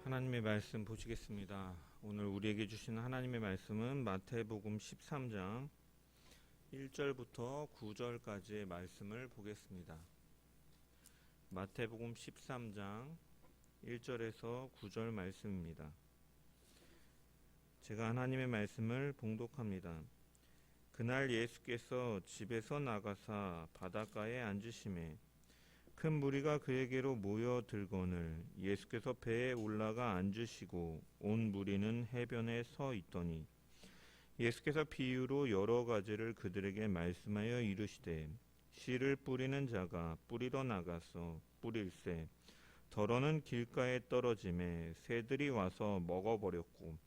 하나님의 말씀 보시겠습니다. 오늘 우리에게 주신 하나님의 말씀은 마태복음 13장 1절부터 9절까지의 말씀을 보겠습니다. 마태복음 13장 1절에서 9절 말씀입니다. 제가 하나님의 말씀을 봉독합니다. 그날 예수께서 집에서 나가사 바닷가에 앉으시매 큰 무리가 그에게로 모여들거늘 예수께서 배에 올라가 앉으시고 온 무리는 해변에 서 있더니 예수께서 비유로 여러 가지를 그들에게 말씀하여 이르시되 씨를 뿌리는 자가 뿌리러 나가서 뿌릴새 더러는 길가에 떨어짐에 새들이 와서 먹어버렸고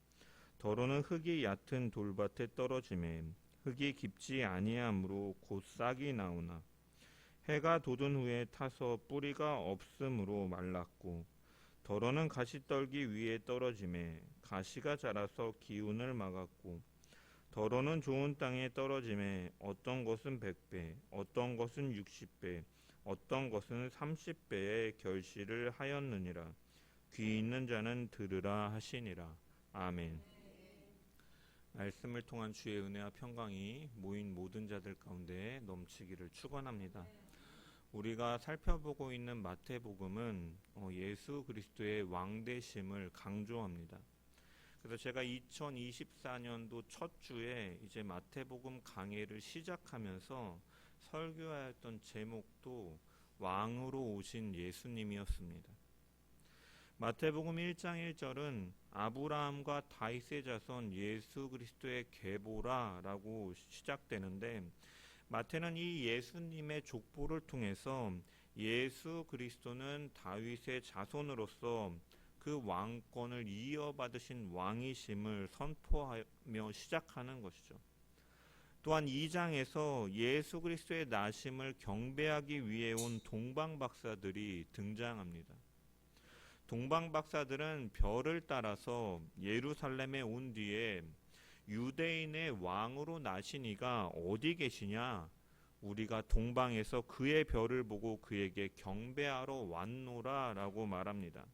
더러는 흙이 얕은 돌밭에 떨어짐에 흙이 깊지 아니하므로 곧 싹이 나오나 해가 돋은 후에 타서 뿌리가 없으므로 말랐고 더러는 가시떨기 위에 떨어짐에 가시가 자라서 기운을 막았고 더러는 좋은 땅에 떨어짐에 어떤 것은 100배 어떤 것은 60배 어떤 것은 30배의 결실을 하였느니라. 귀 있는 자는 들으라 하시니라. 아멘. 말씀을 통한 주의 은혜와 평강이 모인 모든 자들 가운데 넘치기를 축원합니다. 우리가 살펴보고 있는 마태복음은 예수 그리스도의 왕되심을 강조합니다. 그래서 제가 2024년도 첫 주에 이제 마태복음 강해를 시작하면서 설교하였던 제목도 왕으로 오신 예수님이었습니다. 마태복음 1장 1절은 아브라함과 다윗의 자손 예수 그리스도의 계보라라고 시작되는데 마태는 이 예수님의 족보를 통해서 예수 그리스도는 다윗의 자손으로서 그 왕권을 이어받으신 왕이심을 선포하며 시작하는 것이죠. 또한 2장에서 예수 그리스도의 나심을 경배하기 위해 온 동방박사들이 등장합니다. 동방박사들은 별을 따라서 예루살렘에 온 뒤에 유대인의 왕으로 나신 이가 어디 계시냐? 우리가 동방에서 그의 별을 보고 그에게 경배하러 왔노라 라고 말합니다.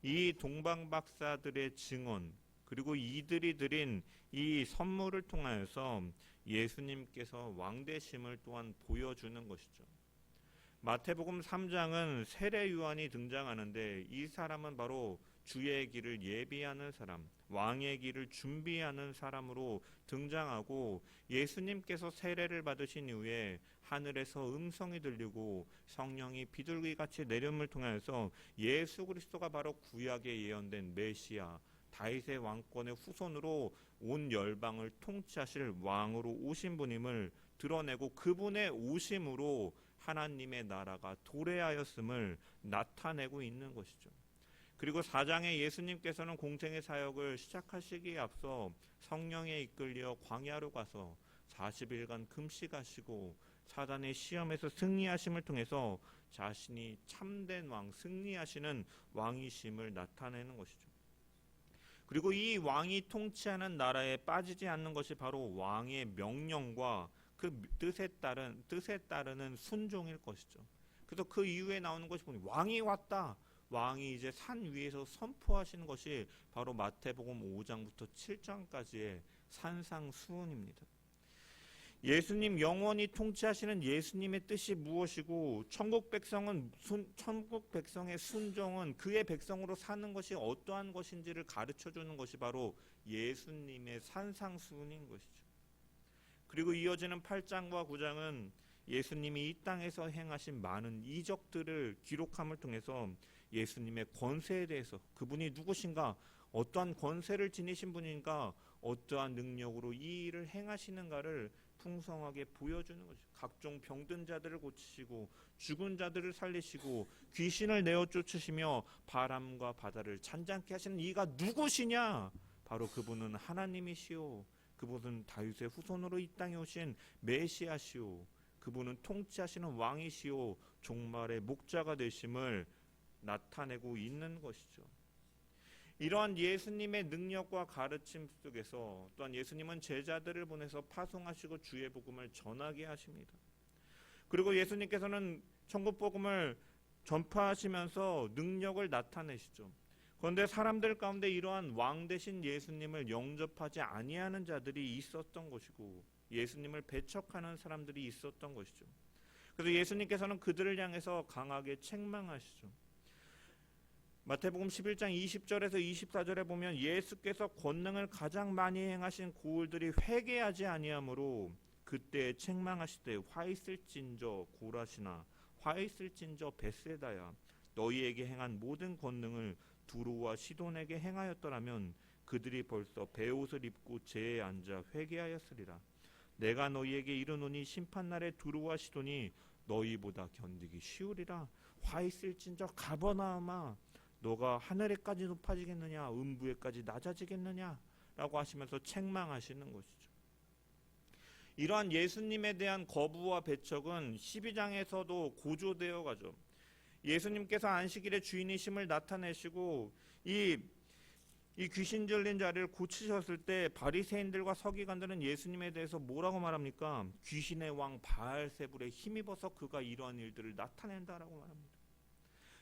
이 동방박사들의 증언 그리고 이들이 드린 이 선물을 통하여서 예수님께서 왕되심을 또한 보여주는 것이죠. 마태복음 3장은 세례 요한이 등장하는데 이 사람은 바로 주의 길을 예비하는 사람, 왕의 길을 준비하는 사람으로 등장하고 예수님께서 세례를 받으신 이후에 하늘에서 음성이 들리고 성령이 비둘기같이 내림을 통해서 예수 그리스도가 바로 구약에 예언된 메시아, 다윗의 왕권의 후손으로 온 열방을 통치하실 왕으로 오신 분임을 드러내고 그분의 오심으로 하나님의 나라가 도래하였음을 나타내고 있는 것이죠. 그리고 4장에 예수님께서는 공생의 사역을 시작하시기에 앞서 성령에 이끌려 광야로 가서 40일간 금식하시고 사단의 시험에서 승리하심을 통해서 자신이 참된 왕, 승리하시는 왕이심을 나타내는 것이죠. 그리고 이 왕이 통치하는 나라에 빠지지 않는 것이 바로 왕의 명령과 그 뜻에 따르는 순종일 것이죠. 그래서 그 이후에 나오는 것이 보니 왕이 왔다. 왕이 이제 산 위에서 선포하시는 것이 바로 마태복음 5장부터 7장까지의 산상수훈입니다. 예수님 영원히 통치하시는 예수님의 뜻이 무엇이고 천국 백성의 순종은 그의 백성으로 사는 것이 어떠한 것인지를 가르쳐주는 것이 바로 예수님의 산상수훈인 것이죠. 그리고 이어지는 8장과 9장은 예수님이 이 땅에서 행하신 많은 이적들을 기록함을 통해서 예수님의 권세에 대해서 그분이 누구신가, 어떠한 권세를 지니신 분인가, 어떠한 능력으로 이 일을 행하시는가를 풍성하게 보여주는 것이죠. 각종 병든 자들을 고치시고 죽은 자들을 살리시고 귀신을 내어 쫓으시며 바람과 바다를 잔잔케 하시는 이가 누구시냐? 바로 그분은 하나님이시오. 그분은 다윗의 후손으로 이 땅에 오신 메시아시오. 그분은 통치하시는 왕이시오. 종말의 목자가 되심을 나타내고 있는 것이죠. 이러한 예수님의 능력과 가르침 속에서 또한 예수님은 제자들을 보내서 파송하시고 주의 복음을 전하게 하십니다. 그리고 예수님께서는 천국 복음을 전파하시면서 능력을 나타내시죠. 그런데 사람들 가운데 이러한 왕 대신 예수님을 영접하지 아니하는 자들이 있었던 것이고 예수님을 배척하는 사람들이 있었던 것이죠. 그래서 예수님께서는 그들을 향해서 강하게 책망하시죠. 마태복음 11장 20절에서 24절에 보면 예수께서 권능을 가장 많이 행하신 고을들이 회개하지 아니하므로 그때 책망하시되 화 있을진저 고라시나 화 있을진저 벳세다야 너희에게 행한 모든 권능을 두로와 시돈에게 행하였더라면 그들이 벌써 베옷을 입고 제에 앉아 회개하였으리라. 내가 너희에게 이르노니 심판날에 두로와 시돈이 너희보다 견디기 쉬우리라. 화 있을진저 가버나움아 너가 하늘에까지 높아지겠느냐 음부에까지 낮아지겠느냐 라고 하시면서 책망하시는 것이죠. 이러한 예수님에 대한 거부와 배척은 12장에서도 고조되어 가죠. 예수님께서 안식일의 주인이심을 나타내시고 이 귀신 들린 자를 고치셨을 때 바리새인들과 서기관들은 예수님에 대해서 뭐라고 말합니까? 귀신의 왕 바알세불에 힘입어서 그가 이러한 일들을 나타낸다라고 말합니다.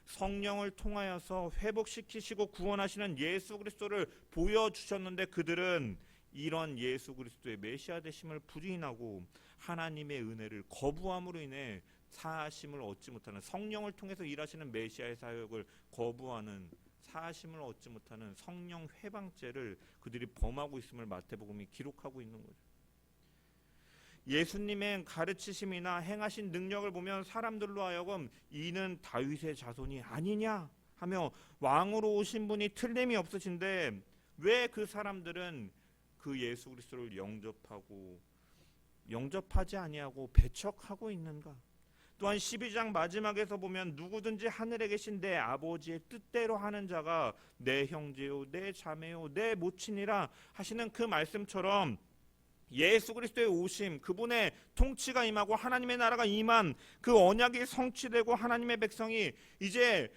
성령을 통하여서 회복시키시고 구원하시는 예수 그리스도를 보여주셨는데 그들은 이런 예수 그리스도의 메시아 되심을 부인하고 하나님의 은혜를 거부함으로 인해 사하심을 얻지 못하는, 성령을 통해서 일하시는 메시아의 사역을 거부하는, 사하심을 얻지 못하는 성령 회방죄를 그들이 범하고 있음을 마태복음이 기록하고 있는 거죠. 예수님의 가르치심이나 행하신 능력을 보면 사람들로 하여금 이는 다윗의 자손이 아니냐 하며 왕으로 오신 분이 틀림이 없으신데 왜 그 사람들은 그 예수 그리스도를 영접하지 아니하고 배척하고 있는가? 또한 12장 마지막에서 보면 누구든지 하늘에 계신 내 아버지의 뜻대로 하는 자가 내 형제요 내 자매요 내 모친이라 하시는 그 말씀처럼 예수 그리스도의 오심, 그분의 통치가 임하고 하나님의 나라가 임한 그 언약이 성취되고 하나님의 백성이 이제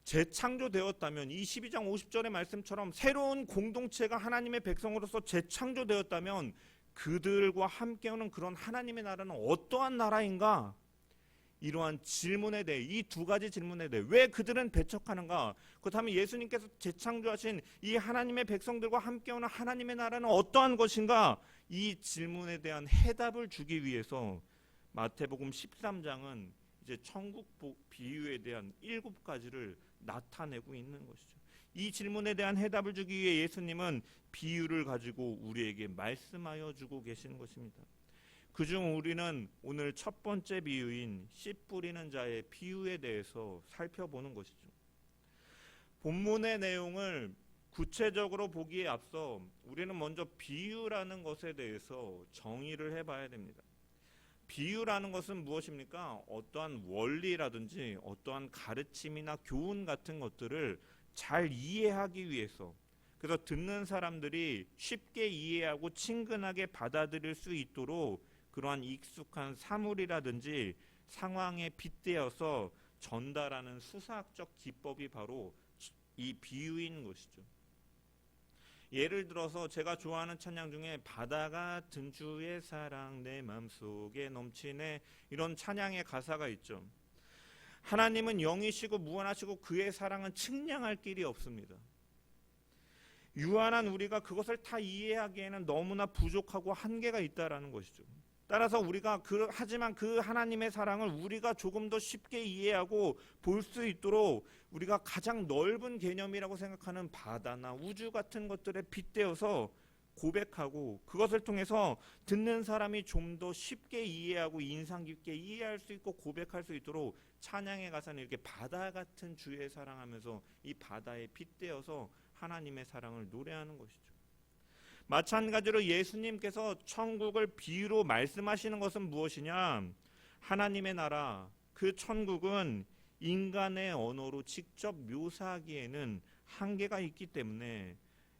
재창조되었다면, 이 12장 50절의 말씀처럼 새로운 공동체가 하나님의 백성으로서 재창조되었다면 그들과 함께 오는 그런 하나님의 나라는 어떠한 나라인가? 이러한 질문에 대해, 이 두 가지 질문에 대해 왜 그들은 배척하는가? 그렇다면 예수님께서 재창조하신 이 하나님의 백성들과 함께 오는 하나님의 나라는 어떠한 것인가? 이 질문에 대한 해답을 주기 위해서 마태복음 13장은 이제 천국 비유에 대한 7가지를 나타내고 있는 것이죠. 이 질문에 대한 해답을 주기 위해 예수님은 비유를 가지고 우리에게 말씀하여 주고 계시는 것입니다. 그중 우리는 오늘 첫 번째 비유인 씨 뿌리는 자의 비유에 대해서 살펴보는 것이죠. 본문의 내용을 구체적으로 보기에 앞서 우리는 먼저 비유라는 것에 대해서 정의를 해봐야 됩니다. 비유라는 것은 무엇입니까? 어떠한 원리라든지 어떠한 가르침이나 교훈 같은 것들을 잘 이해하기 위해서, 그래서 듣는 사람들이 쉽게 이해하고 친근하게 받아들일 수 있도록 그러한 익숙한 사물이라든지 상황에 빗대어서 전달하는 수사학적 기법이 바로 이 비유인 것이죠. 예를 들어서 제가 좋아하는 찬양 중에 바다 같은 주의 사랑 내 마음속에 넘치네, 이런 찬양의 가사가 있죠. 하나님은 영이시고 무한하시고 그의 사랑은 측량할 길이 없습니다. 유한한 우리가 그것을 다 이해하기에는 너무나 부족하고 한계가 있다라는 것이죠. 따라서 우리가 하지만 그 하나님의 사랑을 우리가 조금 더 쉽게 이해하고 볼 수 있도록 우리가 가장 넓은 개념이라고 생각하는 바다나 우주 같은 것들에 빗대어서 고백하고 그것을 통해서 듣는 사람이 좀 더 쉽게 이해하고 인상 깊게 이해할 수 있고 고백할 수 있도록 찬양의 가사는 이렇게 바다 같은 주의 사랑하면서 이 바다에 빗대어서 하나님의 사랑을 노래하는 것이죠. 마찬가지로 예수님께서 천국을 비유로 말씀하시는 것은 무엇이냐? 하나님의 나라, 그 천국은 인간의 언어로 직접 묘사하기에는 한계가 있기 때문에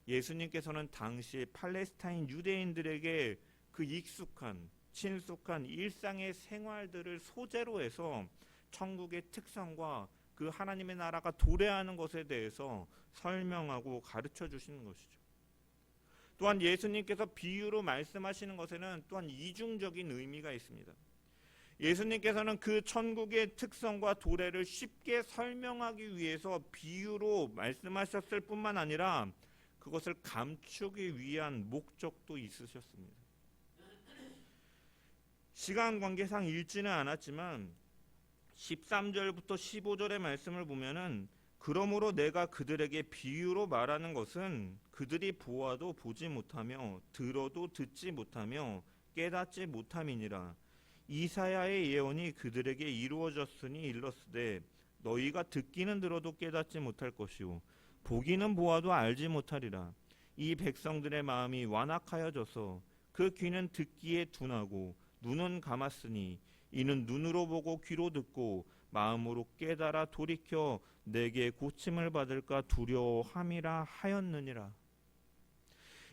예수님께서는 당시 팔레스타인 유대인들에게 그 익숙한, 친숙한 일상의 생활들을 소재로 해서 천국의 특성과 그 하나님의 나라가 도래하는 것에 대해서 설명하고 가르쳐 주시는 것이죠. 또한 예수님께서 비유로 말씀하시는 것에는 또한 이중적인 의미가 있습니다. 예수님께서는 그 천국의 특성과 도래를 쉽게 설명하기 위해서 비유로 말씀하셨을 뿐만 아니라 그것을 감추기 위한 목적도 있으셨습니다. 시간 관계상 읽지는 않았지만 13절부터 15절의 말씀을 보면은 그러므로 내가 그들에게 비유로 말하는 것은 그들이 보아도 보지 못하며 들어도 듣지 못하며 깨닫지 못함이니라. 이사야의 예언이 그들에게 이루어졌으니 일렀으되 너희가 듣기는 들어도 깨닫지 못할 것이요 보기는 보아도 알지 못하리라. 이 백성들의 마음이 완악하여져서 그 귀는 듣기에 둔하고 눈은 감았으니 이는 눈으로 보고 귀로 듣고 마음으로 깨달아 돌이켜 내게 고침을 받을까 두려워함이라 하였느니라.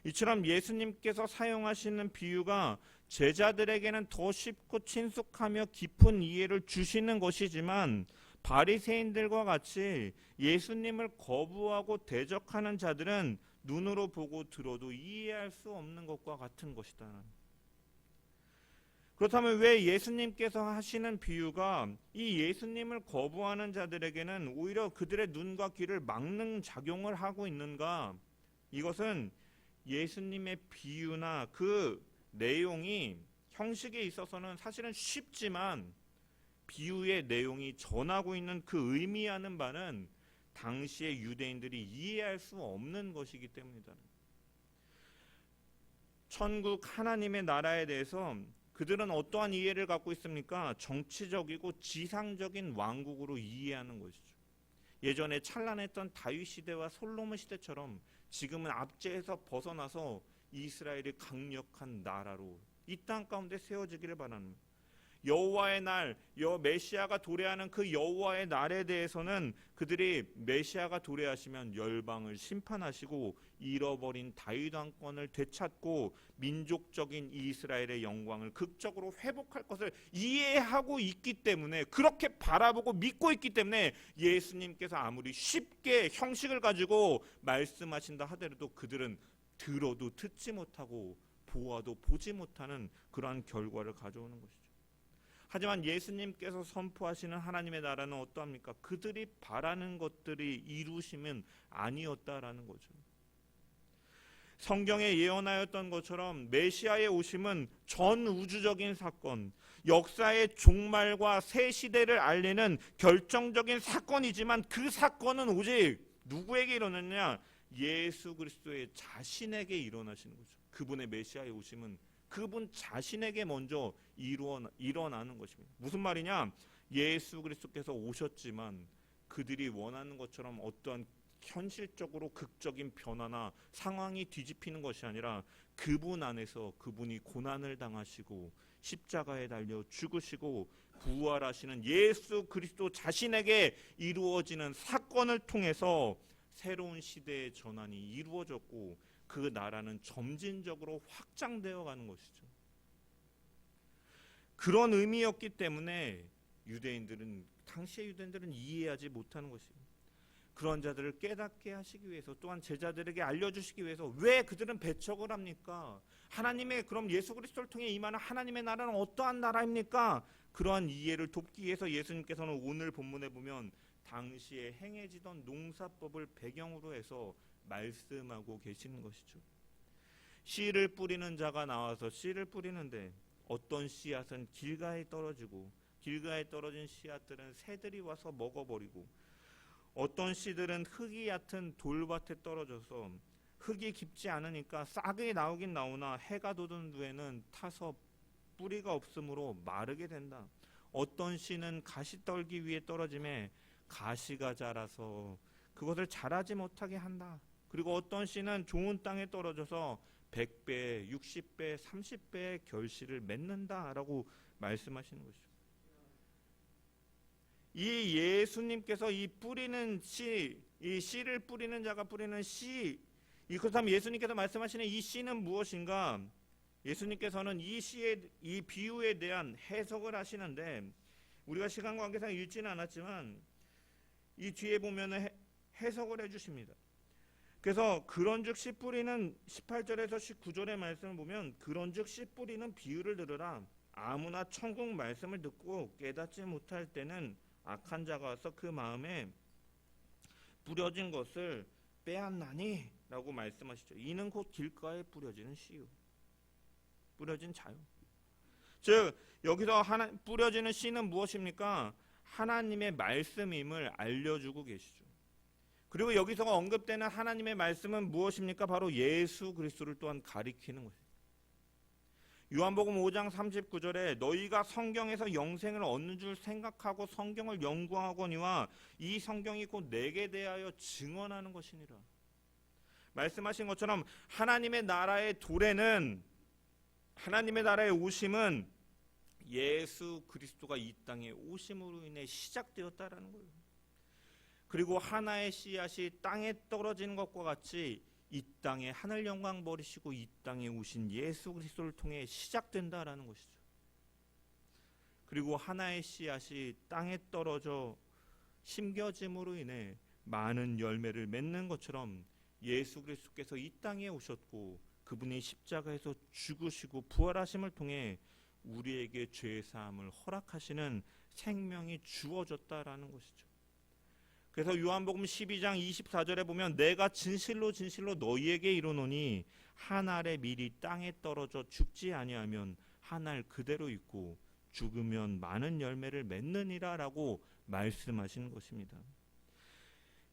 이처럼 예수님께서 사용하시는 비유가 제자들에게는 더 쉽고 친숙하며 깊은 이해를 주시는 것이지만 바리새인들과 같이 예수님을 거부하고 대적하는 자들은 눈으로 보고 들어도 이해할 수 없는 것과 같은 것이다. 그렇다면 왜 예수님께서 하시는 비유가 이 예수님을 거부하는 자들에게는 오히려 그들의 눈과 귀를 막는 작용을 하고 있는가? 이것은 예수님의 비유나 그 내용이 형식에 있어서는 사실은 쉽지만 비유의 내용이 전하고 있는 그 의미하는 바는 당시의 유대인들이 이해할 수 없는 것이기 때문이다. 천국 하나님의 나라에 대해서 그들은 어떠한 이해를 갖고 있습니까? 정치적이고 지상적인 왕국으로 이해하는 것이죠. 예전에 찬란했던 다윗 시대와 솔로몬 시대처럼 지금은 압제에서 벗어나서 이스라엘이 강력한 나라로 이 땅 가운데 세워지기를 바라는 여호와의 날, 메시아가 도래하는 그 여호와의 날에 대해서는 그들이 메시아가 도래하시면 열방을 심판하시고 잃어버린 다윗 왕권을 되찾고 민족적인 이스라엘의 영광을 극적으로 회복할 것을 이해하고 있기 때문에 그렇게 바라보고 믿고 있기 때문에 예수님께서 아무리 쉽게 형식을 가지고 말씀하신다 하더라도 그들은 들어도 듣지 못하고 보아도 보지 못하는 그러한 결과를 가져오는 것이죠. 하지만 예수님께서 선포하시는 하나님의 나라는 어떠합니까? 그들이 바라는 것들이 이루심은 아니었다라는 거죠. 성경에 예언하였던 것처럼 메시아의 오심은 전 우주적인 사건, 역사의 종말과 새 시대를 알리는 결정적인 사건이지만 그 사건은 오직 누구에게 일어났냐? 예수 그리스도의 자신에게 일어나시는 거죠. 그분의 메시아의 오심은 그분 자신에게 먼저 일어나는 것입니다. 무슨 말이냐? 예수 그리스도께서 오셨지만 그들이 원하는 것처럼 어떠한 현실적으로 극적인 변화나 상황이 뒤집히는 것이 아니라 그분 안에서 그분이 고난을 당하시고 십자가에 달려 죽으시고 부활하시는 예수 그리스도 자신에게 이루어지는 사건을 통해서 새로운 시대의 전환이 이루어졌고 그 나라는 점진적으로 확장되어 가는 것이죠. 그런 의미였기 때문에 당시의 유대인들은 이해하지 못하는 것입니다. 그런 자들을 깨닫게 하시기 위해서 또한 제자들에게 알려주시기 위해서 왜 그들은 배척을 합니까? 하나님의 그럼 예수 그리스도를 통해 임하는 하나님의 나라는 어떠한 나라입니까? 그러한 이해를 돕기 위해서 예수님께서는 오늘 본문에 보면 당시에 행해지던 농사법을 배경으로 해서 말씀하고 계시는 것이죠. 씨를 뿌리는 자가 나와서 씨를 뿌리는데 어떤 씨앗은 길가에 떨어지고 길가에 떨어진 씨앗들은 새들이 와서 먹어버리고 어떤 씨들은 흙이 얕은 돌밭에 떨어져서 흙이 깊지 않으니까 싹이 나오긴 나오나 해가 돋은 후에는 타서 뿌리가 없으므로 마르게 된다. 어떤 씨는 가시 떨기 위해 떨어짐에 가시가 자라서 그것을 자라지 못하게 한다. 그리고 어떤 씨는 좋은 땅에 떨어져서 100배, 60배, 30배의 결실을 맺는다라고 말씀하시는 것이죠. 이 예수님께서 이 뿌리는 씨, 이 씨를 뿌리는 자가 뿌리는 씨, 그렇다면 예수님께서 말씀하시는 이 씨는 무엇인가? 예수님께서는 이 비유에 대한 해석을 하시는데 우리가 시간 관계상 읽지는 않았지만 이 뒤에 보면은 해석을 해주십니다. 그래서 그런즉 씨 뿌리는 18절에서 19절의 말씀을 보면 그런즉 씨 뿌리는 비유를 들으라. 아무나 천국 말씀을 듣고 깨닫지 못할 때는 악한 자가 와서 그 마음에 뿌려진 것을 빼앗나니 라고 말씀하시죠. 이는 곧 길가에 뿌려지는 씨요, 뿌려진 자요. 즉 여기서 뿌려지는 씨는 무엇입니까? 하나님의 말씀임을 알려주고 계시죠. 그리고 여기서 언급되는 하나님의 말씀은 무엇입니까? 바로 예수 그리스도를 또한 가리키는 것입니다. 요한복음 5장 39절에 너희가 성경에서 영생을 얻는 줄 생각하고 성경을 연구하거니와 이 성경이 곧 내게 대하여 증언하는 것이니라. 말씀하신 것처럼 하나님의 나라의 도래는, 하나님의 나라의 오심은 예수 그리스도가 이 땅에 오심으로 인해 시작되었다라는 거예요. 그리고 하나의 씨앗이 땅에 떨어지는 것과 같이 이 땅에 하늘 영광 버리시고 이 땅에 오신 예수 그리스도를 통해 시작된다라는 것이죠. 그리고 하나의 씨앗이 땅에 떨어져 심겨짐으로 인해 많은 열매를 맺는 것처럼 예수 그리스도께서 이 땅에 오셨고 그분이 십자가에서 죽으시고 부활하심을 통해 우리에게 죄 사함을 허락하시는 생명이 주어졌다라는 것이죠. 그래서 요한복음 12장 24절에 보면 내가 진실로 진실로 너희에게 이르노니 한 알의 밀이 땅에 떨어져 죽지 아니하면 한 알 그대로 있고 죽으면 많은 열매를 맺느니라 라고 말씀하시는 것입니다.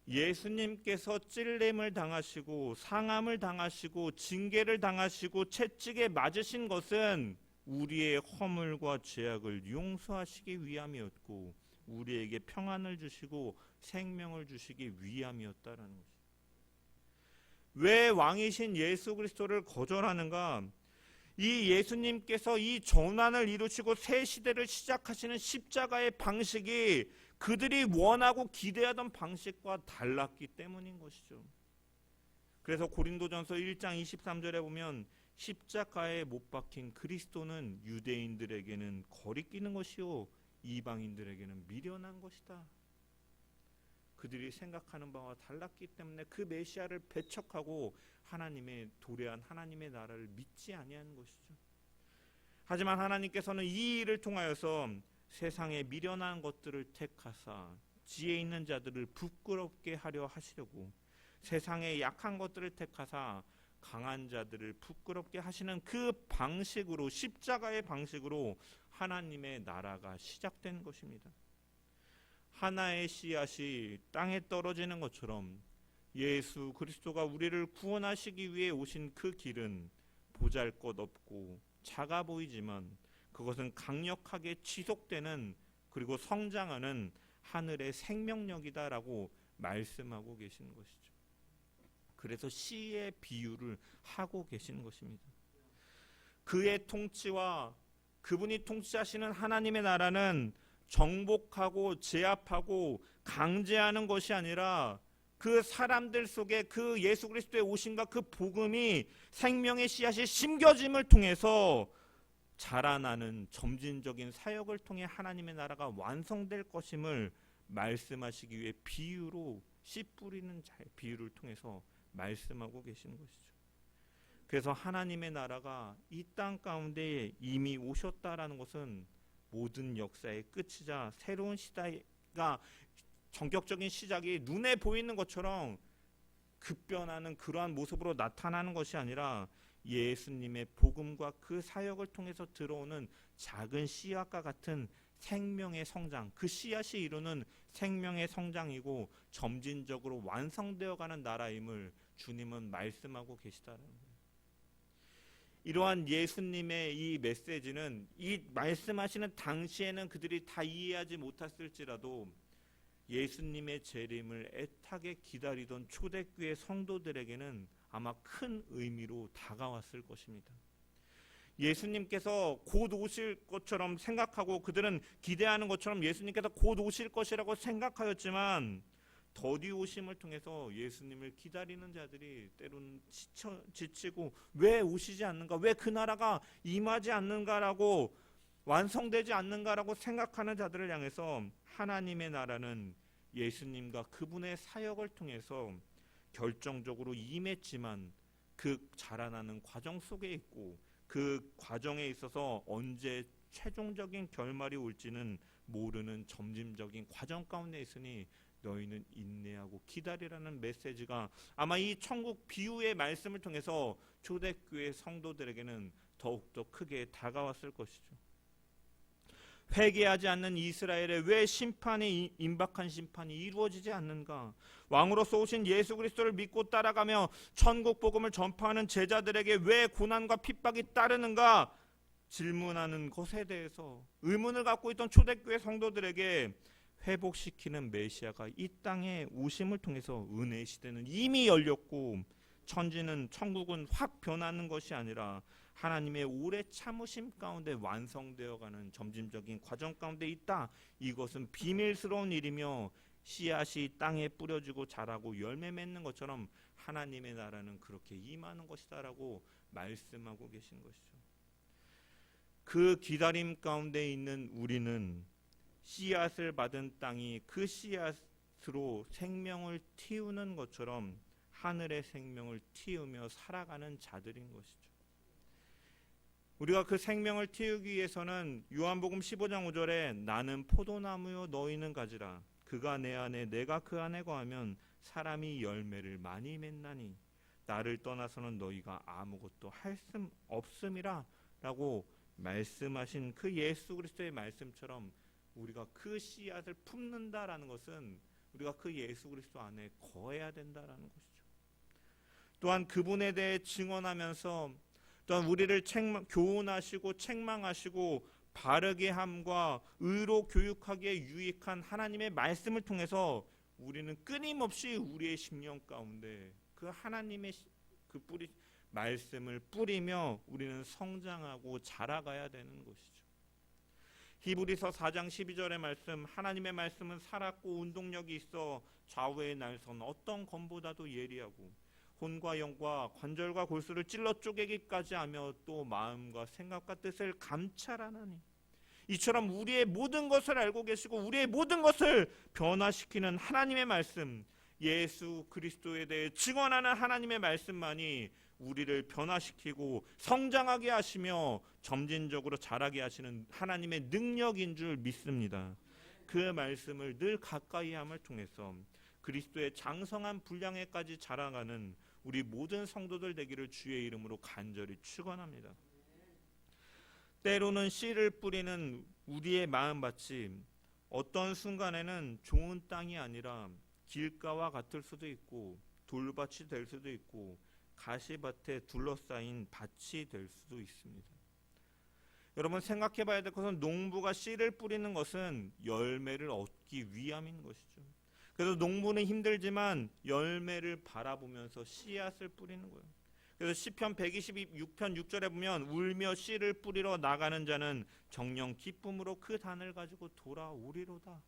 예수님께서 찔림을 당하시고 상함을 당하시고 징계를 당하시고 채찍에 맞으신 것은 우리의 허물과 죄악을 용서하시기 위함이었고 우리에게 평안을 주시고 생명을 주시기 위함이었다라는 것입니다. 왜 왕이신 예수 그리스도를 거절하는가? 이 예수님께서 이 전환을 이루시고 새 시대를 시작하시는 십자가의 방식이 그들이 원하고 기대하던 방식과 달랐기 때문인 것이죠. 그래서 고린도전서 1장 23절에 보면 십자가에 못 박힌 그리스도는 유대인들에게는 거리끼는 것이요 이방인들에게는 미련한 것이다. 그들이 생각하는 바와 달랐기 때문에 그 메시아를 배척하고 하나님의 도래한 하나님의 나라를 믿지 아니하는 것이죠. 하지만 하나님께서는 이 일을 통하여서 세상에 미련한 것들을 택하사 지혜 있는 자들을 부끄럽게 하려 하시려고 세상에 약한 것들을 택하사 강한 자들을 부끄럽게 하시는 그 방식으로, 십자가의 방식으로 하나님의 나라가 시작된 것입니다. 하나의 씨앗이 땅에 떨어지는 것처럼 예수 그리스도가 우리를 구원하시기 위해 오신 그 길은 보잘것없고 작아 보이지만 그것은 강력하게 지속되는 그리고 성장하는 하늘의 생명력이다라고 말씀하고 계시는 것이죠. 그래서 씨의 비유를 하고 계시는 것입니다. 그의 통치와 그분이 통치하시는 하나님의 나라는 정복하고 제압하고 강제하는 것이 아니라 그 사람들 속에 그 예수 그리스도의 오심과 그 복음이 생명의 씨앗이 심겨짐을 통해서 자라나는 점진적인 사역을 통해 하나님의 나라가 완성될 것임을 말씀하시기 위해 비유로 씨 뿌리는 자의 비유를 통해서 말씀하고 계시는 것이죠. 그래서 하나님의 나라가 이 땅 가운데 이미 오셨다라는 것은 모든 역사의 끝이자 새로운 시대가 전격적인 시작이 눈에 보이는 것처럼 급변하는 그러한 모습으로 나타나는 것이 아니라 예수님의 복음과 그 사역을 통해서 들어오는 작은 씨앗과 같은 생명의 성장, 그 씨앗이 이루는 생명의 성장이고 점진적으로 완성되어가는 나라임을 주님은 말씀하고 계시다는 거예요. 이러한 예수님의 이 메시지는 이 말씀하시는 당시에는 그들이 다 이해하지 못했을지라도 예수님의 재림을 애타게 기다리던 초대교회 성도들에게는 아마 큰 의미로 다가왔을 것입니다. 예수님께서 곧 오실 것처럼 생각하고 그들은 기대하는 것처럼 예수님께서 곧 오실 것이라고 생각하였지만 더디 오심을 통해서 예수님을 기다리는 자들이 때로는 지치고 왜 오시지 않는가, 왜 그 나라가 임하지 않는가라고, 완성되지 않는가라고 생각하는 자들을 향해서 하나님의 나라는 예수님과 그분의 사역을 통해서 결정적으로 임했지만 그 자라나는 과정 속에 있고 그 과정에 있어서 언제 최종적인 결말이 올지는 모르는 점진적인 과정 가운데 있으니 너희는 인내하고 기다리라는 메시지가 아마 이 천국 비유의 말씀을 통해서 초대교회 성도들에게는 더욱더 크게 다가왔을 것이죠. 회개하지 않는 이스라엘에 왜 심판이 임박한 심판이 이루어지지 않는가? 왕으로서 오신 예수 그리스도를 믿고 따라가며 천국 복음을 전파하는 제자들에게 왜 고난과 핍박이 따르는가? 질문하는 것에 대해서 의문을 갖고 있던 초대교회 성도들에게 회복시키는 메시아가 이 땅에 오심을 통해서 은혜의 시대는 이미 열렸고 천국은 확 변하는 것이 아니라 하나님의 오래 참으심 가운데 완성되어가는 점진적인 과정 가운데 있다. 이것은 비밀스러운 일이며 씨앗이 땅에 뿌려지고 자라고 열매 맺는 것처럼 하나님의 나라는 그렇게 임하는 것이다라고 말씀하고 계신 것이죠. 그 기다림 가운데 있는 우리는 씨앗을 받은 땅이 그 씨앗으로 생명을 틔우는 것처럼 하늘의 생명을 틔우며 살아가는 자들인 것이죠. 우리가 그 생명을 틔우기 위해서는 요한복음 15장 5절에 나는 포도나무요 너희는 가지라 그가 내 안에 내가 그 안에 거하면 사람이 열매를 많이 맺나니 나를 떠나서는 너희가 아무것도 할 수 없음이라 라고 말씀하신 그 예수 그리스도의 말씀처럼 우리가 그 씨앗을 품는다라는 것은 우리가 그 예수 그리스도 안에 거해야 된다라는 것이죠. 또한 그분에 대해 증언하면서 또한 우리를 교훈하시고 책망하시고 바르게 함과 의로 교육하기에 유익한 하나님의 말씀을 통해서 우리는 끊임없이 우리의 심령 가운데 그 하나님의 그 말씀을 뿌리며 우리는 성장하고 자라가야 되는 것이죠. 히브리서 4장 12절의 말씀, 하나님의 말씀은 살았고 운동력이 있어 좌우의 날선 어떤 검보다도 예리하고 혼과 영과 관절과 골수를 찔러 쪼개기까지 하며 또 마음과 생각과 뜻을 감찰하나니 이처럼 우리의 모든 것을 알고 계시고 우리의 모든 것을 변화시키는 하나님의 말씀, 예수 그리스도에 대해 증언하는 하나님의 말씀만이 우리를 변화시키고 성장하게 하시며 점진적으로 자라게 하시는 하나님의 능력인 줄 믿습니다. 그 말씀을 늘 가까이 함을 통해서 그리스도의 장성한 분량에까지 자라가는 우리 모든 성도들 되기를 주의 이름으로 간절히 축원합니다. 때로는 씨를 뿌리는 우리의 마음밭이 어떤 순간에는 좋은 땅이 아니라 길가와 같을 수도 있고 돌밭이 될 수도 있고 가시밭에 둘러싸인 밭이 될 수도 있습니다. 여러분 생각해 봐야 될 것은 농부가 씨를 뿌리는 것은 열매를 얻기 위함인 것이죠. 그래서 농부는 힘들지만 열매를 바라보면서 씨앗을 뿌리는 거예요. 그래서 시편 126편 6절에 보면 울며 씨를 뿌리러 나가는 자는 정녕 기쁨으로 그 단을 가지고 돌아오리로다.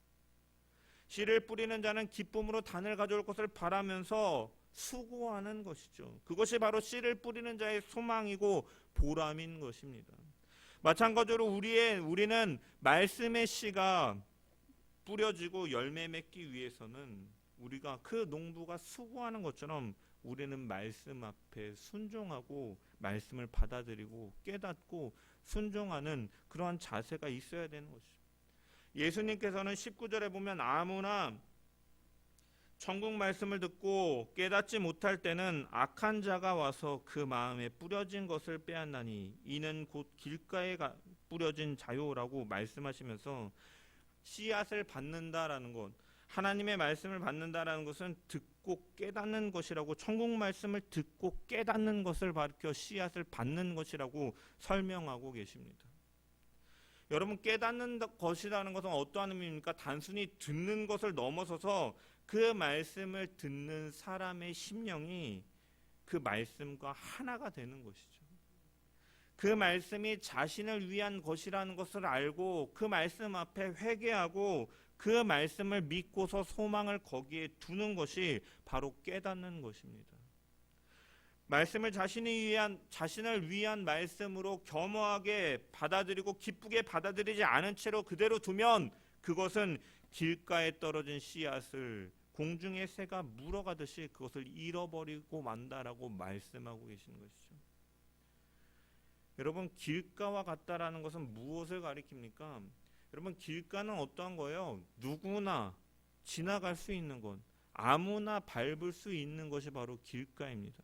씨를 뿌리는 자는 기쁨으로 단을 가져올 것을 바라면서 수고하는 것이죠. 그것이 바로 씨를 뿌리는 자의 소망이고 보람인 것입니다. 마찬가지로 우리는 말씀의 씨가 뿌려지고 열매 맺기 위해서는 우리가 그 농부가 수고하는 것처럼 우리는 말씀 앞에 순종하고 말씀을 받아들이고 깨닫고 순종하는 그러한 자세가 있어야 되는 것이죠. 예수님께서는 19절에 보면 아무나 천국 말씀을 듣고 깨닫지 못할 때는 악한 자가 와서 그 마음에 뿌려진 것을 빼앗나니 이는 곧 길가에 뿌려진 자요라고 말씀하시면서 씨앗을 받는다라는 것, 하나님의 말씀을 받는다라는 것은 듣고 깨닫는 것이라고, 천국 말씀을 듣고 깨닫는 것을 가리켜 씨앗을 받는 것이라고 설명하고 계십니다. 여러분, 깨닫는 것이라는 것은 어떠한 의미입니까? 단순히 듣는 것을 넘어서서 그 말씀을 듣는 사람의 심령이 그 말씀과 하나가 되는 것이죠. 그 말씀이 자신을 위한 것이라는 것을 알고 그 말씀 앞에 회개하고 그 말씀을 믿고서 소망을 거기에 두는 것이 바로 깨닫는 것입니다. 말씀을 자신을 위한 말씀으로 겸허하게 받아들이고 기쁘게 받아들이지 않은 채로 그대로 두면 그것은 길가에 떨어진 씨앗을 공중의 새가 물어가듯이 그것을 잃어버리고 만다라고 말씀하고 계시는 것이죠. 여러분, 길가와 같다라는 것은 무엇을 가리킵니까? 여러분, 길가는 어떠한 거예요? 누구나 지나갈 수 있는 것, 아무나 밟을 수 있는 것이 바로 길가입니다.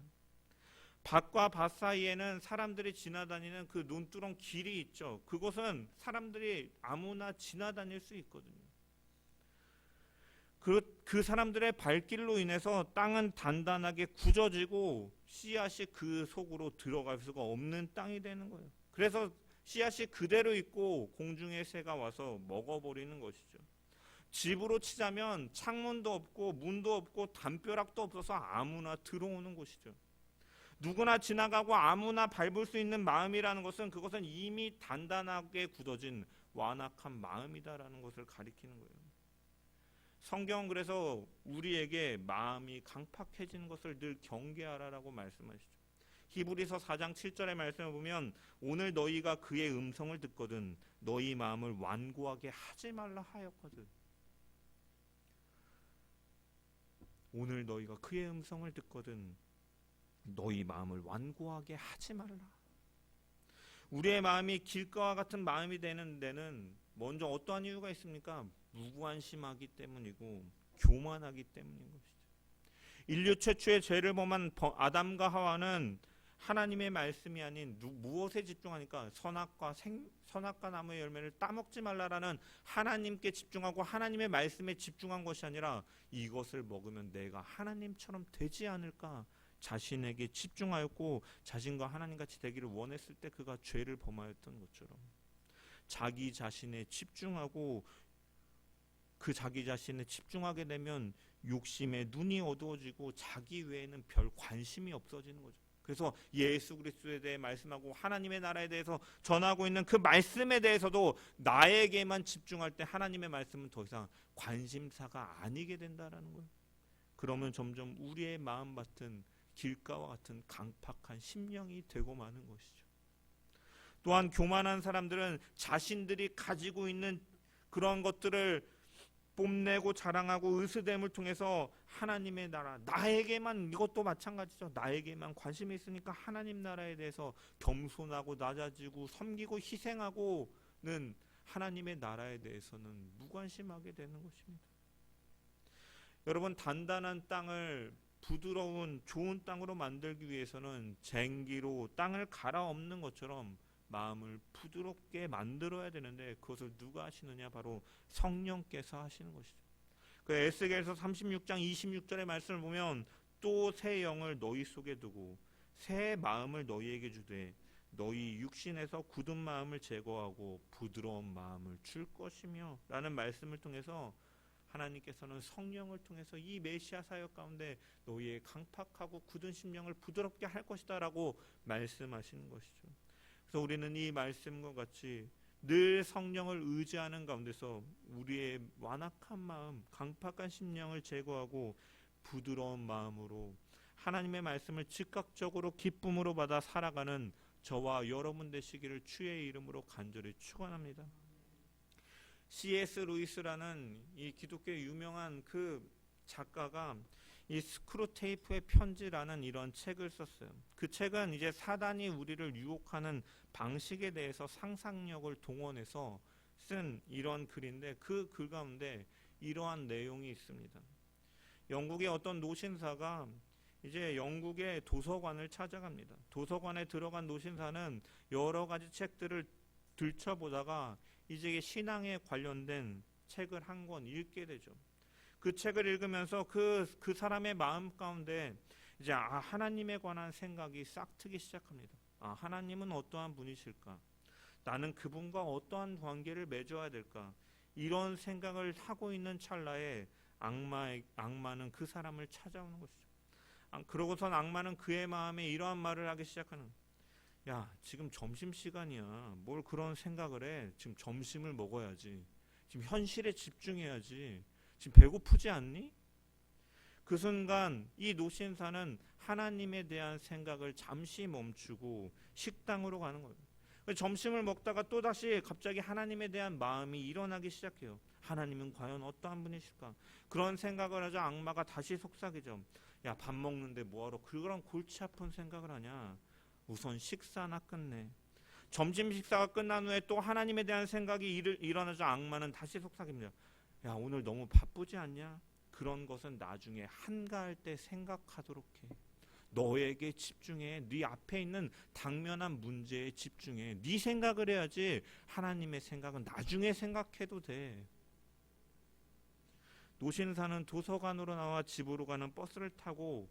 밭과 밭 사이에는 사람들이 지나다니는 그 논두렁 길이 있죠. 그곳은 사람들이 아무나 지나다닐 수 있거든요. 그 사람들의 발길로 인해서 땅은 단단하게 굳어지고 씨앗이 그 속으로 들어갈 수가 없는 땅이 되는 거예요. 그래서 씨앗이 그대로 있고 공중의 새가 와서 먹어버리는 것이죠. 집으로 치자면 창문도 없고 문도 없고 담벼락도 없어서 아무나 들어오는 곳이죠. 누구나 지나가고 아무나 밟을 수 있는 마음이라는 것은 그것은 이미 단단하게 굳어진 완악한 마음이다라는 것을 가리키는 거예요. 성경은 그래서 우리에게 마음이 강팍해지는 것을 늘 경계하라라고 말씀하시죠. 히브리서 4장 7절의 말씀을 보면 오늘 너희가 그의 음성을 듣거든 너희 마음을 완고하게 하지 말라 하였거든. 오늘 너희가 그의 음성을 듣거든 너희 마음을 완고하게 하지 말라. 우리의 마음이 길가와 같은 마음이 되는 데는 먼저 어떠한 이유가 있습니까? 무관심하기 때문이고 교만하기 때문인 것이죠. 인류 최초의 죄를 범한 아담과 하와는 하나님의 말씀이 아닌 무엇에 집중하니까 선악과 나무의 열매를 따먹지 말라라는 하나님께 집중하고 하나님의 말씀에 집중한 것이 아니라 이것을 먹으면 내가 하나님처럼 되지 않을까 자신에게 집중하였고 자신과 하나님같이 되기를 원했을 때 그가 죄를 범하였던 것처럼 자기 자신에 집중하고 그 자기 자신에 집중하게 되면 욕심에 눈이 어두워지고 자기 외에는 별 관심이 없어지는 거죠. 그래서 예수 그리스도에 대해 말씀하고 하나님의 나라에 대해서 전하고 있는 그 말씀에 대해서도 나에게만 집중할 때 하나님의 말씀은 더 이상 관심사가 아니게 된다라는 거예요. 그러면 점점 우리의 마음 같은 길가와 같은 강팍한 심령이 되고 마는 것이죠. 또한 교만한 사람들은 자신들이 가지고 있는 그런 것들을 뽐내고 자랑하고 으스댐을 통해서 하나님의 나라, 나에게만, 이것도 마찬가지죠. 나에게만 관심이 있으니까 하나님 나라에 대해서 겸손하고 낮아지고 섬기고 희생하고는 하나님의 나라에 대해서는 무관심하게 되는 것입니다. 여러분, 단단한 땅을 부드러운 좋은 땅으로 만들기 위해서는 쟁기로 땅을 갈아엎는 것처럼 마음을 부드럽게 만들어야 되는데 그것을 누가 하시느냐? 바로 성령께서 하시는 것이죠. 그 에스겔서 36장 26절의 말씀을 보면 또 새 영을 너희 속에 두고 새 마음을 너희에게 주되 너희 육신에서 굳은 마음을 제거하고 부드러운 마음을 줄 것이며 라는 말씀을 통해서 하나님께서는 성령을 통해서 이 메시아 사역 가운데 너희의 강팍하고 굳은 심령을 부드럽게 할 것이다 라고 말씀하시는 것이죠. 그래서 우리는 이 말씀과 같이 늘 성령을 의지하는 가운데서 우리의 완악한 마음, 강팍한 심령을 제거하고 부드러운 마음으로 하나님의 말씀을 즉각적으로 기쁨으로 받아 살아가는 저와 여러분 되시기를 주의 이름으로 간절히 축원합니다. C.S. 루이스라는 이 기독교의 유명한 그 작가가 이 스크루테이프의 편지라는 이런 책을 썼어요. 그 책은 이제 사단이 우리를 유혹하는 방식에 대해서 상상력을 동원해서 쓴 이런 글인데 그 글 가운데 이러한 내용이 있습니다. 영국의 어떤 노신사가 이제 영국의 도서관을 찾아갑니다. 도서관에 들어간 노신사는 여러 가지 책들을 들춰보다가 이제 신앙에 관련된 책을 한 권 읽게 되죠. 그 책을 읽으면서 그 사람의 마음 가운데 이제 하나님에 관한 생각이 싹트기 시작합니다. 하나님은 어떠한 분이실까? 나는 그분과 어떠한 관계를 맺어야 될까? 이런 생각을 하고 있는 찰나에 악마는 그 사람을 찾아오는 것이죠. 그러고선 악마는 그의 마음에 이러한 말을 하기 시작하는, 야, 지금 점심시간이야. 뭘 그런 생각을 해. 지금 점심을 먹어야지. 지금 현실에 집중해야지. 지금 배고프지 않니? 그 순간 이 노신사는 하나님에 대한 생각을 잠시 멈추고 식당으로 가는 거예요. 점심을 먹다가 또다시 갑자기 하나님에 대한 마음이 일어나기 시작해요. 하나님은 과연 어떠한 분이실까? 그런 생각을 하자 악마가 다시 속삭이죠. 야, 밥 먹는데 뭐하러 그런 골치 아픈 생각을 하냐? 우선 식사나 끝내. 점심 식사가 끝난 후에 또 하나님에 대한 생각이 일어나자 악마는 다시 속삭입니다. 야, 오늘 너무 바쁘지 않냐? 그런 것은 나중에 한가할 때 생각하도록 해. 너에게 집중해. 네 앞에 있는 당면한 문제에 집중해. 네 생각을 해야지 하나님의 생각은 나중에 생각해도 돼. 노신사는 도서관으로 나와 집으로 가는 버스를 타고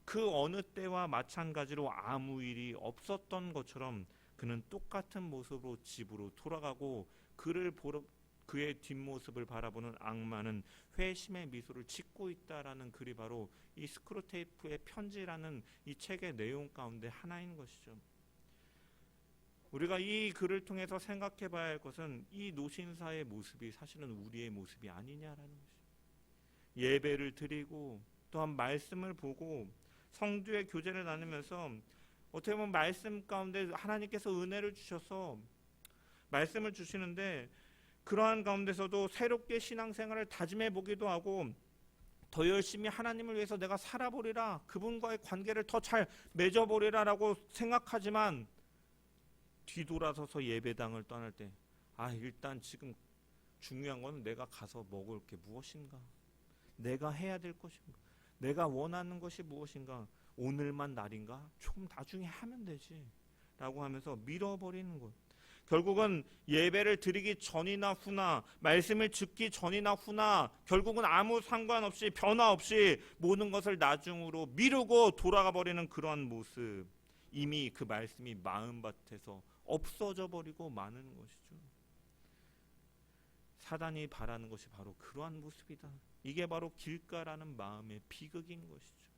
그 어느 때와 마찬가지로 아무 일이 없었던 것처럼 그는 똑같은 모습으로 집으로 돌아가고 그의 뒷모습을 바라보는 악마는 회심의 미소를 짓고 있다라는 글이 바로 이 스크루테이프의 편지라는 이 책의 내용 가운데 하나인 것이죠. 우리가 이 글을 통해서 생각해 봐야 할 것은 이 노신사의 모습이 사실은 우리의 모습이 아니냐라는 것이죠. 예배를 드리고 또한 말씀을 보고 성도의 교제를 나누면서 어떻게 보면 말씀 가운데 하나님께서 은혜를 주셔서 말씀을 주시는데 그러한 가운데서도 새롭게 신앙생활을 다짐해 보기도 하고 더 열심히 하나님을 위해서 내가 살아보리라, 그분과의 관계를 더 잘 맺어보리라 라고 생각하지만 뒤돌아서서 예배당을 떠날 때 일단 지금 중요한 건 내가 가서 먹을 게 무엇인가, 내가 해야 될 것인가, 내가 원하는 것이 무엇인가, 오늘만 날인가, 조금 나중에 하면 되지 라고 하면서 밀어버리는 것. 결국은 예배를 드리기 전이나 후나 말씀을 듣기 전이나 후나 결국은 아무 상관없이 변화 없이 모든 것을 나중으로 미루고 돌아가 버리는 그러한 모습, 이미 그 말씀이 마음밭에서 없어져 버리고 마는 것이죠. 사단이 바라는 것이 바로 그러한 모습이다. 이게 바로 길가라는 마음의 비극인 것이죠.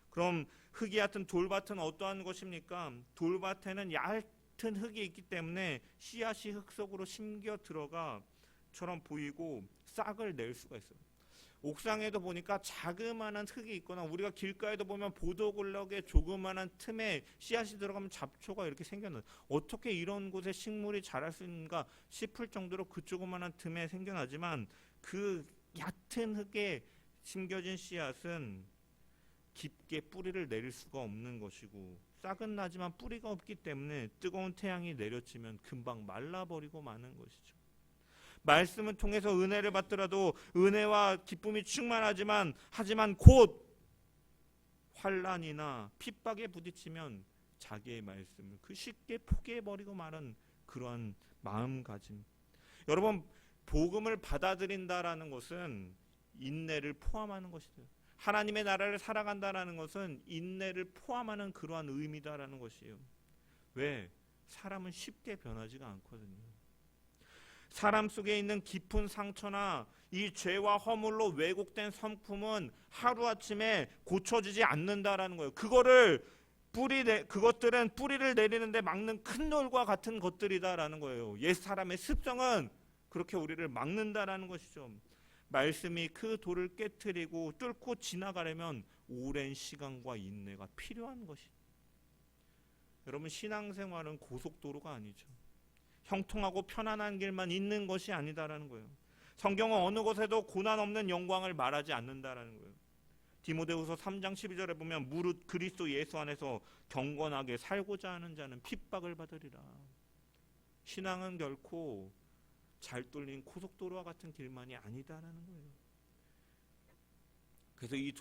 그럼 흙이 얕은 돌밭은 어떠한 것입니까? 돌밭에는 얇은 흙이 있기 때문에 씨앗이 흙 속으로 심겨 들어가 처럼 보이고 싹을 낼 수가 있어요. 옥상에도 보니까 자그마한 흙이 있거나 우리가 길가에도 보면 보도블럭의 조그마한 틈에 씨앗이 들어가면 잡초가 이렇게 생겨나요. 어떻게 이런 곳에 식물이 자랄 수 있는가 싶을 정도로 그 조그마한 틈에 생겨나지만 그 얕은 흙에 심겨진 씨앗은 깊게 뿌리를 내릴 수가 없는 것이고 싹은 나지만 뿌리가 없기 때문에 뜨거운 태양이 내려치면 금방 말라버리고 마는 것이죠. 말씀을 통해서 은혜를 받더라도 은혜와 기쁨이 충만하지만 곧 환난이나 핍박에 부딪히면 자기의 말씀을 그 쉽게 포기해버리고 마는 그러한 마음가짐. 여러분, 복음을 받아들인다라는 것은 인내를 포함하는 것이죠. 하나님의 나라를 살아간다라는 것은 인내를 포함하는 그러한 의미다라는 것이에요. 왜? 사람은 쉽게 변하지가 않거든요. 사람 속에 있는 깊은 상처나 이 죄와 허물로 왜곡된 성품은 하루아침에 고쳐지지 않는다라는 거예요. 그것들은 뿌리를 내리는데 막는 큰 돌과 같은 것들이다라는 거예요. 옛 사람의 습성은 그렇게 우리를 막는다라는 것이죠. 말씀이 그 돌을 깨트리고 뚫고 지나가려면 오랜 시간과 인내가 필요한 것이. 여러분, 신앙생활은 고속도로가 아니죠. 형통하고 편안한 길만 있는 것이 아니다라는 거예요. 성경은 어느 곳에도 고난 없는 영광을 말하지 않는다라는 거예요. 디모데후서 3장 12절에 보면 무릇 그리스도 예수 안에서 경건하게 살고자 하는 자는 핍박을 받으리라. 신앙은 결코 잘 뚫린 고속도로와 같은 길만이 아니다라는 거예요. 그래서 이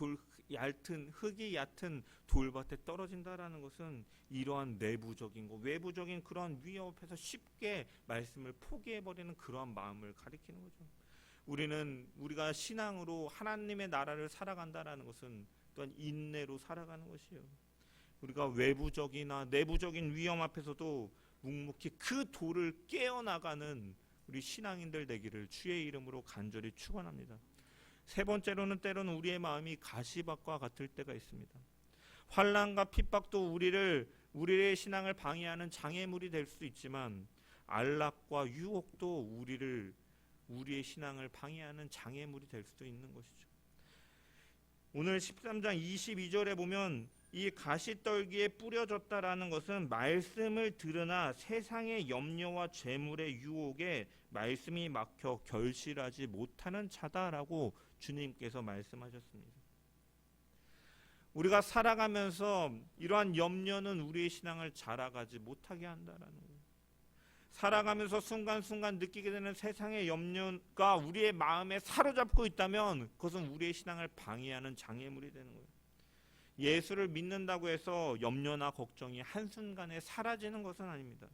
흙이 얕은 돌밭에 떨어진다라는 것은 이러한 내부적인 것, 외부적인 그러한 위협 앞에서 쉽게 말씀을 포기해버리는 그러한 마음을 가리키는 거죠. 우리가 신앙으로 하나님의 나라를 살아간다라는 것은 또한 인내로 살아가는 것이에요. 우리가 외부적이나 내부적인 위험 앞에서도 묵묵히 그 돌을 깨어나가는 우리 신앙인들 되기를 주의 이름으로 간절히 축원합니다. 세 번째로는 때로는 우리의 마음이 가시밭과 같을 때가 있습니다. 환난과 핍박도 우리의 신앙을 방해하는 장애물이 될 수 있지만 안락과 유혹도 우리의 신앙을 방해하는 장애물이 될 수도 있는 것이죠. 오늘 13장 22절에 보면 이 가시떨기에 뿌려졌다라는 것은 말씀을 들으나 세상의 염려와 재물의 유혹에 말씀이 막혀 결실하지 못하는 자다라고 주님께서 말씀하셨습니다. 우리가 살아가면서 이러한 염려는 우리의 신앙을 자라가지 못하게 한다라는 거예요. 살아가면서 순간순간 느끼게 되는 세상의 염려가 우리의 마음에 사로잡고 있다면 그것은 우리의 신앙을 방해하는 장애물이 되는 거예요. 예수를 믿는다고 해서 염려나 걱정이 한순간에 사라지는 것은 아닙니다.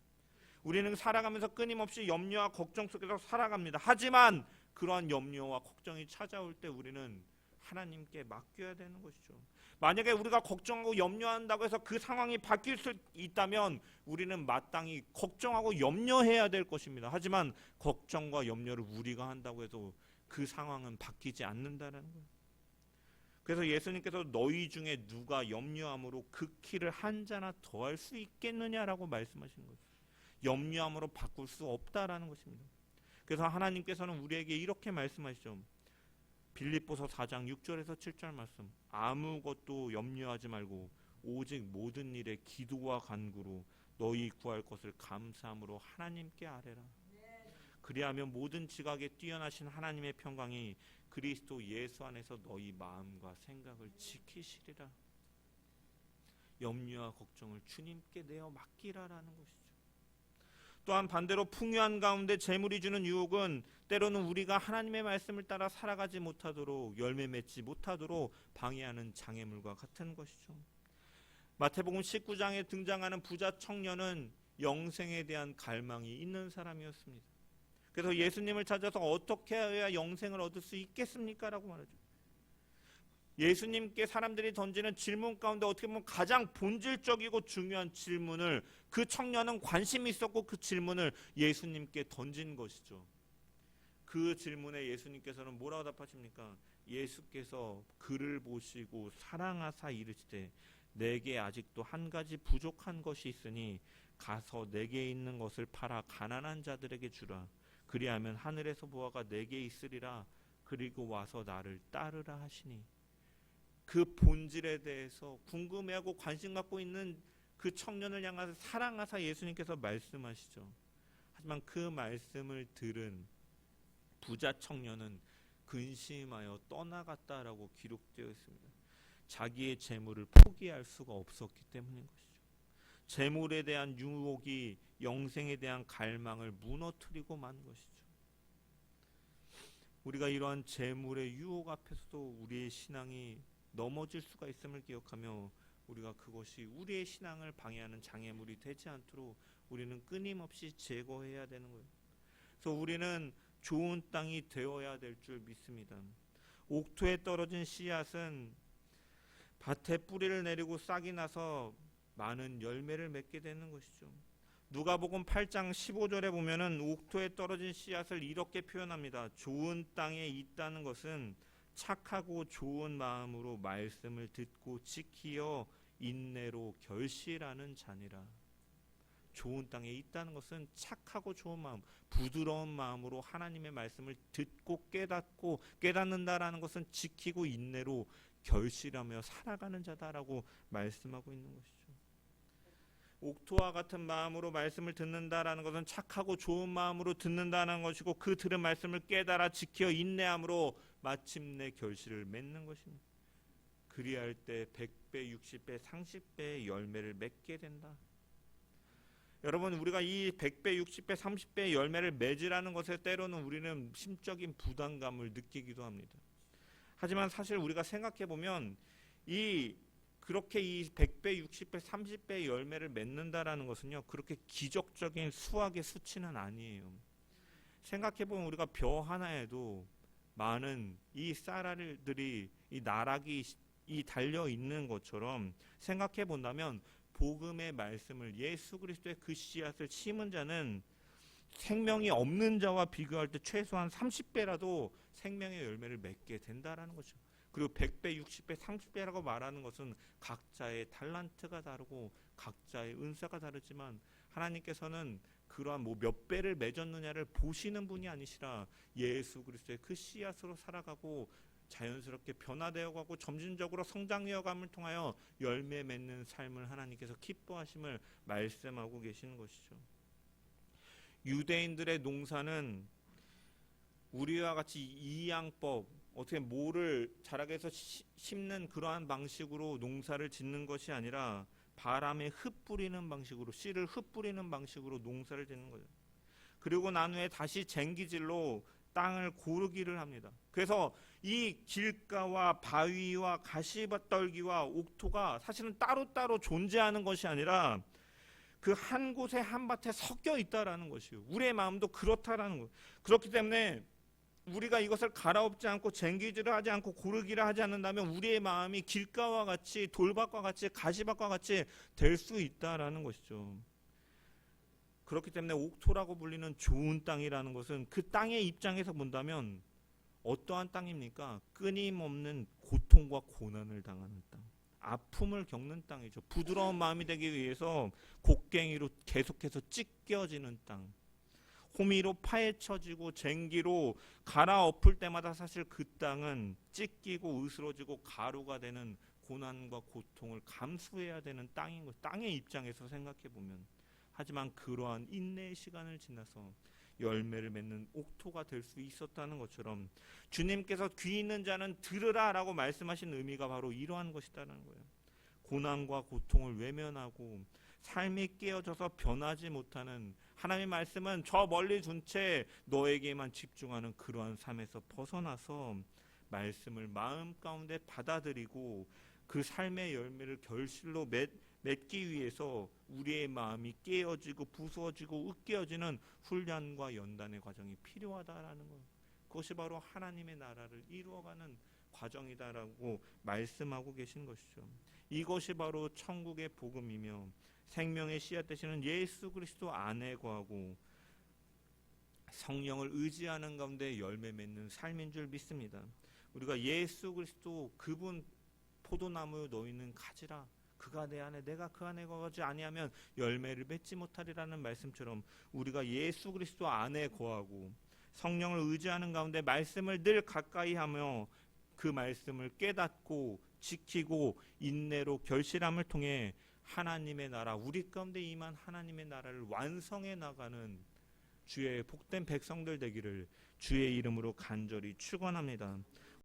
우리는 살아가면서 끊임없이 염려와 걱정 속에서 살아갑니다. 하지만 그러한 염려와 걱정이 찾아올 때 우리는 하나님께 맡겨야 되는 것이죠. 만약에 우리가 걱정하고 염려한다고 해서 그 상황이 바뀔 수 있다면 우리는 마땅히 걱정하고 염려해야 될 것입니다. 하지만 걱정과 염려를 우리가 한다고 해도 그 상황은 바뀌지 않는다는 거예요. 그래서 예수님께서 너희 중에 누가 염려함으로 그 키를 한 자나 더할 수 있겠느냐라고 말씀하시는 거죠. 염려함으로 바꿀 수 없다라는 것입니다. 그래서 하나님께서는 우리에게 이렇게 말씀하시죠. 빌립보서 4장 6절에서 7절 말씀. 아무것도 염려하지 말고 오직 모든 일에 기도와 간구로 너희 구할 것을 감사함으로 하나님께 아뢰라. 그리하면 모든 지각에 뛰어나신 하나님의 평강이 그리스도 예수 안에서 너희 마음과 생각을 지키시리라. 염려와 걱정을 주님께 내어 맡기라라는 것이죠. 또한 반대로 풍요한 가운데 재물이 주는 유혹은 때로는 우리가 하나님의 말씀을 따라 살아가지 못하도록 열매 맺지 못하도록 방해하는 장애물과 같은 것이죠. 마태복음 19장에 등장하는 부자 청년은 영생에 대한 갈망이 있는 사람이었습니다. 그래서 예수님을 찾아서 어떻게 해야 영생을 얻을 수 있겠습니까? 라고 말하죠. 예수님께 사람들이 던지는 질문 가운데 어떻게 보면 가장 본질적이고 중요한 질문을 그 청년은 관심이 있었고 그 질문을 예수님께 던진 것이죠. 그 질문에 예수님께서는 뭐라고 답하십니까? 예수께서 그를 보시고 사랑하사 이르시되 내게 아직도 한 가지 부족한 것이 있으니 가서 내게 있는 것을 팔아 가난한 자들에게 주라. 그리하면 하늘에서 보화가 내게 있으리라. 그리고 와서 나를 따르라 하시니. 그 본질에 대해서 궁금해하고 관심 갖고 있는 그 청년을 향해서 사랑하사 예수님께서 말씀하시죠. 하지만 그 말씀을 들은 부자 청년은 근심하여 떠나갔다라고 기록되어 있습니다. 자기의 재물을 포기할 수가 없었기 때문인 것이죠. 재물에 대한 유혹이 영생에 대한 갈망을 무너뜨리고 만 것이죠. 우리가 이러한 재물의 유혹 앞에서도 우리의 신앙이 넘어질 수가 있음을 기억하며 우리가 그것이 우리의 신앙을 방해하는 장애물이 되지 않도록 우리는 끊임없이 제거해야 되는 거예요. 그래서 우리는 좋은 땅이 되어야 될 줄 믿습니다. 옥토에 떨어진 씨앗은 밭에 뿌리를 내리고 싹이 나서 많은 열매를 맺게 되는 것이죠. 누가복음 8장 15절에 보면은 옥토에 떨어진 씨앗을 이렇게 표현합니다. 좋은 땅에 있다는 것은 착하고 좋은 마음으로 말씀을 듣고 지키어 인내로 결실하는 자니라. 좋은 땅에 있다는 것은 착하고 좋은 마음, 부드러운 마음으로 하나님의 말씀을 듣고 깨닫는다라는 것은 지키고 인내로 결실하며 살아가는 자다라고 말씀하고 있는 것이죠. 옥토와 같은 마음으로 말씀을 듣는다라는 것은 착하고 좋은 마음으로 듣는다는 것이고 그 들은 말씀을 깨달아 지켜 인내함으로 마침내 결실을 맺는 것입니다. 그리할 때 100배, 60배, 30배의 열매를 맺게 된다. 여러분, 우리가 이 100배, 60배, 30배의 열매를 맺으라는 것에 때로는 우리는 심적인 부담감을 느끼기도 합니다. 하지만 사실 우리가 생각해보면 그렇게 이 100배, 60배, 30배의 열매를 맺는다라는 것은요, 그렇게 기적적인 수학의 수치는 아니에요. 생각해보면 우리가 벼 하나에도 많은 이 쌀알들이 이 나락이 달려 있는 것처럼 생각해 본다면 복음의 말씀을 예수 그리스도의 그 씨앗을 심은 자는 생명이 없는 자와 비교할 때 최소한 30배라도 생명의 열매를 맺게 된다라는 거죠. 그리고 100배, 60배, 30배라고 말하는 것은 각자의 달란트가 다르고 각자의 은사가 다르지만 하나님께서는 그러한 몇 배를 맺었느냐를 보시는 분이 아니시라 예수 그리스도의 그 씨앗으로 살아가고 자연스럽게 변화되어 가고 점진적으로 성장되어 감을 통하여 열매 맺는 삶을 하나님께서 기뻐하심을 말씀하고 계시는 것이죠. 유대인들의 농사는 우리와 같이 이양법, 어떻게 모를 자라게 해서 심는 그러한 방식으로 농사를 짓는 것이 아니라 바람에 흩뿌리는 방식으로, 씨를 흩뿌리는 방식으로 농사를 짓는 거죠. 그리고 난 후에 다시 쟁기질로 땅을 고르기를 합니다. 그래서 이 길가와 바위와 가시떨기와 옥토가 사실은 따로따로 존재하는 것이 아니라 그 한 곳에 한 밭에 섞여 있다라는 것이에요. 우리의 마음도 그렇다라는 거예요. 그렇기 때문에 우리가 이것을 갈아엎지 않고 쟁기질을 하지 않고 고르기를 하지 않는다면 우리의 마음이 길가와 같이 돌밭과 같이 가시밭과 같이 될 수 있다라는 것이죠. 그렇기 때문에 옥토라고 불리는 좋은 땅이라는 것은 그 땅의 입장에서 본다면 어떠한 땅입니까? 끊임없는 고통과 고난을 당하는 땅, 아픔을 겪는 땅이죠. 부드러운 마음이 되기 위해서 곡괭이로 계속해서 찢겨지는 땅, 호미로 파헤쳐지고 쟁기로 갈아엎을 때마다 사실 그 땅은 찢기고 으스러지고 가루가 되는 고난과 고통을 감수해야 되는 땅인 것, 땅의 입장에서 생각해 보면. 하지만 그러한 인내의 시간을 지나서 열매를 맺는 옥토가 될 수 있었다는 것처럼 주님께서 귀 있는 자는 들으라 라고 말씀하신 의미가 바로 이러한 것이다라는 거예요. 고난과 고통을 외면하고 삶이 깨어져서 변하지 못하는 하나님의 말씀은 저 멀리 둔 채 너에게만 집중하는 그러한 삶에서 벗어나서 말씀을 마음 가운데 받아들이고 그 삶의 열매를 결실로 맺기 위해서 우리의 마음이 깨어지고 부수어지고 으깨어지는 훈련과 연단의 과정이 필요하다라는 것. 그것이 바로 하나님의 나라를 이루어가는 과정이다라고 말씀하고 계신 것이죠. 이것이 바로 천국의 복음이며 생명의 씨앗 되시는 예수 그리스도 안에 거하고 성령을 의지하는 가운데 열매 맺는 삶인 줄 믿습니다. 우리가 예수 그리스도 그분 포도나무 너희는 가지라, 그가 내 안에 내가 그 안에 거하지 아니하면 열매를 맺지 못하리라는 말씀처럼 우리가 예수 그리스도 안에 거하고 성령을 의지하는 가운데 말씀을 늘 가까이 하며 그 말씀을 깨닫고 지키고 인내로 결실함을 통해 하나님의 나라, 우리 가운데 임한 하나님의 나라를 완성해 나가는 주의 복된 백성들 되기를 주의 이름으로 간절히 축원합니다.